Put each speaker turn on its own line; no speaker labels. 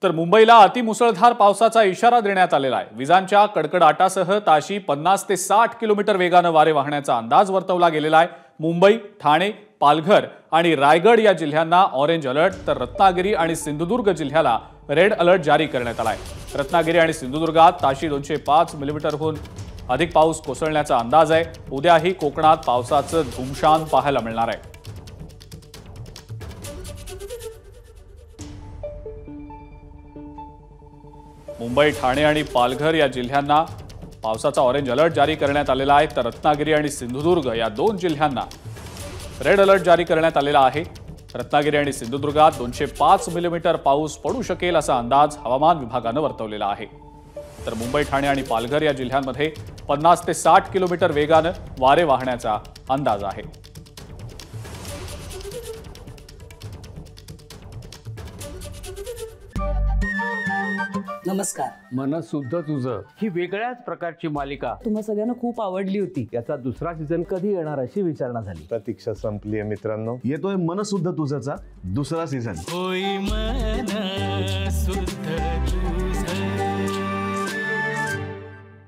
तर मुंबईला अतिमुसळधार पावसाचा इशारा देण्यात आलेला आहे। विजांच्या कडकडाटासह ताशी 50 ते 60 किलोमीटर वेगाने वारे वाहण्याचा अंदाज वर्तवला गेलेला आहे। मुंबई, ठाणे, पालघर आणि रायगड या जिल्ह्यांना ऑरेंज अलर्ट, तर रत्नागिरी आणि सिंधुदुर्ग जिल्ह्याला रेड अलर्ट जारी करण्यात आला आहे। रत्नागिरी आणि सिंधुदुर्गात ताशी 205 मिलीमीटरहून अधिक पाऊस कोसळण्याचा अंदाज आहे। उद्याही कोकणात पावसाचं धुमशान पाहायला मिळणार आहे। मुंबई, ठाणे आणि पालघर या जिल्ह्यांना पावसाचा ऑरेंज अलर्ट जारी करण्यात आलेला आहे, तर रत्नागिरी आणि सिंधुदुर्ग या दोन जिल्ह्यांना रेड अलर्ट जारी करण्यात आलेला आहे। रत्नागिरी आणि सिंधुदुर्गात 205 मिलीमीटर पाऊस पडू शकेल असा अंदाज हवामान विभागानं वर्तवलेला आहे। तर मुंबई, ठाणे आणि पालघर या जिल्ह्यांमध्ये 50 ते 60 किलोमीटर वेगानं वारे वाहण्याचा अंदाज आहे।
नमस्कार।
मनसुद्धा तुझं ही वेगळ्याच प्रकारची मालिका
तुम्हा सगळ्यांना खूप आवडली होती।
याचा दुसरा सीझन कधी येणार अशी विचारणा झाली।
प्रतीक्षा संपली आहे मित्रांनो।
येतोय मनसुद्धा तुझाचा दुसरा सीझन।